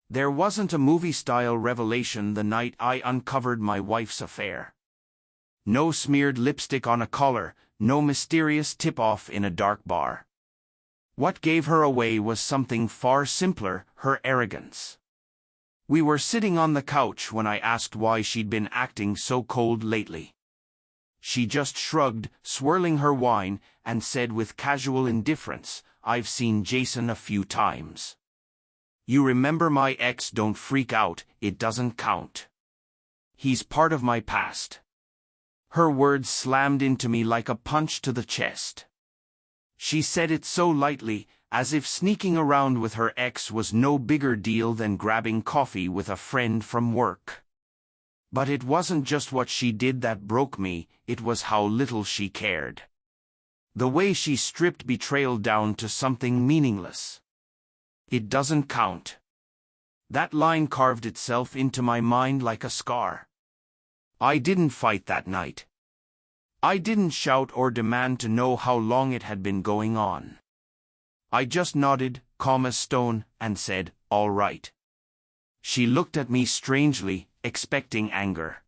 There wasn't a movie-style revelation the night I uncovered my wife's affair. No smeared lipstick on a collar, no mysterious tip-off in a dark bar. What gave her away was something far simpler: her arrogance. We were sitting on the couch when I asked why she'd been acting so cold lately. She just shrugged, swirling her wine, and said with casual indifference, "I've seen Jason a few times. You remember my ex? Don't freak out, it doesn't count. He's part of my past." Her words slammed into me like a punch to the chest. She said it so lightly, as if sneaking around with her ex was no bigger deal than grabbing coffee with a friend from work. But it wasn't just what she did that broke me, it was how little she cared. The way she stripped betrayal down to something meaningless. It doesn't count. That line carved itself into my mind like a scar. I didn't fight that night. I didn't shout or demand to know how long it had been going on. I just nodded, calm as stone, and said, "All right." She looked at me strangely, expecting anger.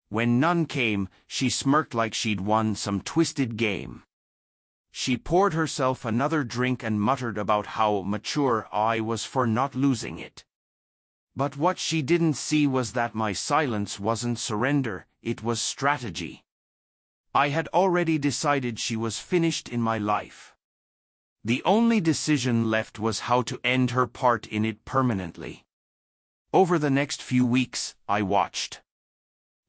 When none came, she smirked like she'd won some twisted game. She poured herself another drink and muttered about how mature I was for not losing it. But what she didn't see was that my silence wasn't surrender, it was strategy. I had already decided she was finished in my life. The only decision left was how to end her part in it permanently. Over the next few weeks, I watched.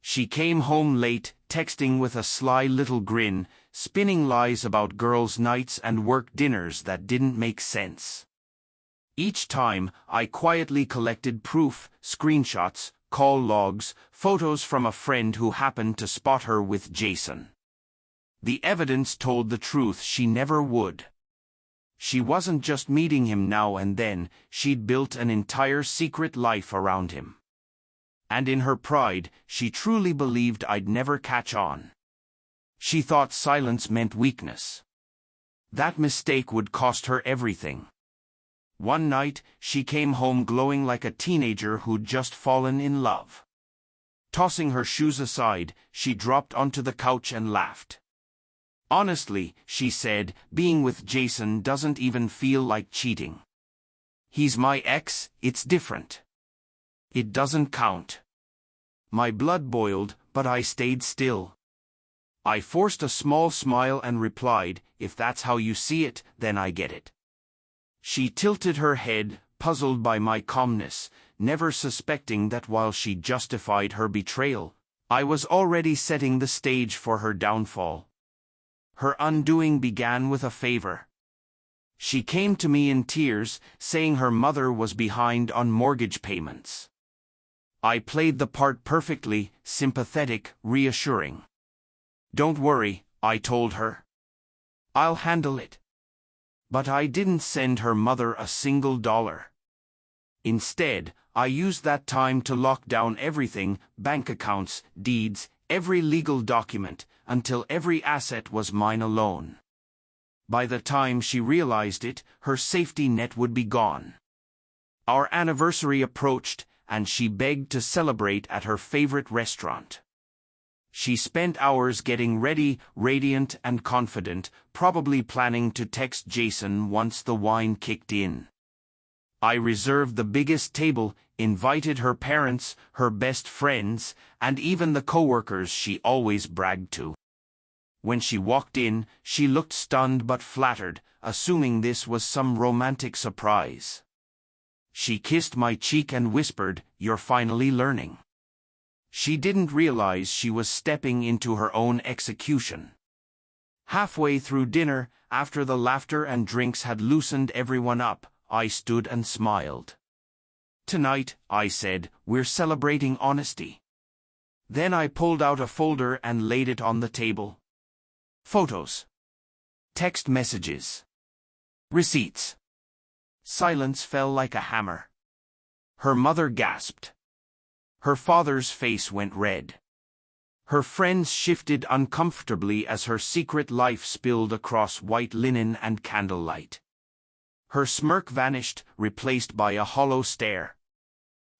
She came home late, texting with a sly little grin, spinning lies about girls' nights and work dinners that didn't make sense. Each time, I quietly collected proof: screenshots, call logs, photos from a friend who happened to spot her with Jason. The evidence told the truth: she never would. She wasn't just meeting him now and then, she'd built an entire secret life around him. And in her pride, she truly believed I'd never catch on. She thought silence meant weakness. That mistake would cost her everything. One night, she came home glowing like a teenager who'd just fallen in love. Tossing her shoes aside, she dropped onto the couch and laughed. "Honestly," she said, "being with Jason doesn't even feel like cheating. He's my ex, it's different. It doesn't count." My blood boiled, but I stayed still. I forced a small smile and replied, "If that's how you see it, then I get it." She tilted her head, puzzled by my calmness, never suspecting that while she justified her betrayal, I was already setting the stage for her downfall. Her undoing began with a favor. She came to me in tears, saying her mother was behind on mortgage payments. I played the part perfectly, sympathetic, reassuring. "Don't worry," I told her. "I'll handle it." But I didn't send her mother a single dollar. Instead, I used that time to lock down everything: bank accounts, deeds, every legal document, until every asset was mine alone. By the time she realized it, her safety net would be gone. Our anniversary approached, and she begged to celebrate at her favorite restaurant. She spent hours getting ready, radiant and confident, probably planning to text Jason once the wine kicked in. I reserved the biggest table, invited her parents, her best friends, and even the coworkers she always bragged to. When she walked in, she looked stunned but flattered, assuming this was some romantic surprise. She kissed my cheek and whispered, "You're finally learning." She didn't realize she was stepping into her own execution. Halfway through dinner, after the laughter and drinks had loosened everyone up, I stood and smiled. "Tonight," I said, "we're celebrating honesty." Then I pulled out a folder and laid it on the table. Photos. Text messages. Receipts. Silence fell like a hammer. Her mother gasped. Her father's face went red. Her friends shifted uncomfortably as her secret life spilled across white linen and candlelight. Her smirk vanished, replaced by a hollow stare.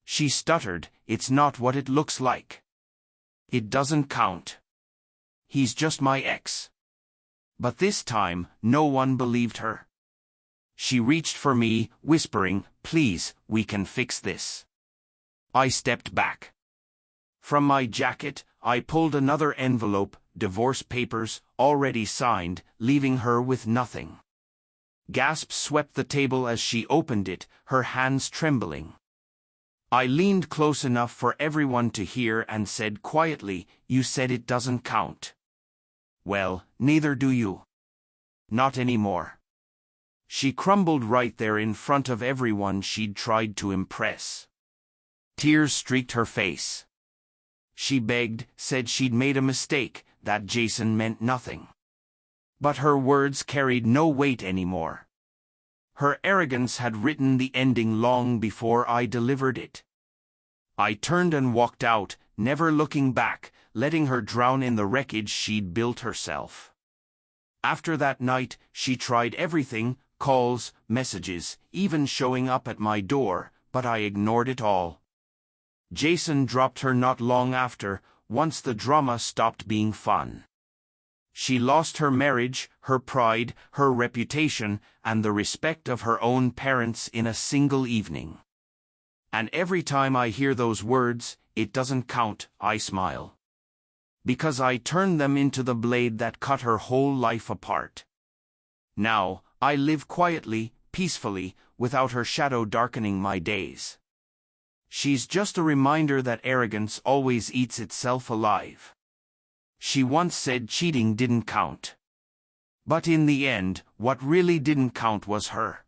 She stuttered, "It's not what it looks like. It doesn't count. He's just my ex." But this time, no one believed her. She reached for me, whispering, "Please, we can fix this." I stepped back. From my jacket, I pulled another envelope, divorce papers, already signed, leaving her with nothing. Gasps swept the table as she opened it, her hands trembling. I leaned close enough for everyone to hear and said quietly, "You said it doesn't count. Well, neither do you. Not anymore." She crumbled right there in front of everyone she'd tried to impress. Tears streaked her face. She begged, said she'd made a mistake, that Jason meant nothing. But her words carried no weight anymore. Her arrogance had written the ending long before I delivered it. I turned and walked out, never looking back, letting her drown in the wreckage she'd built herself. After that night, she tried everything, calls, messages, even showing up at my door, but I ignored it all. Jason dropped her not long after, once the drama stopped being fun. She lost her marriage, her pride, her reputation, and the respect of her own parents in a single evening. And every time I hear those words, "It doesn't count," I smile. Because I turned them into the blade that cut her whole life apart. Now, I live quietly, peacefully, without her shadow darkening my days. She's just a reminder that arrogance always eats itself alive. She once said cheating didn't count. But in the end, what really didn't count was her.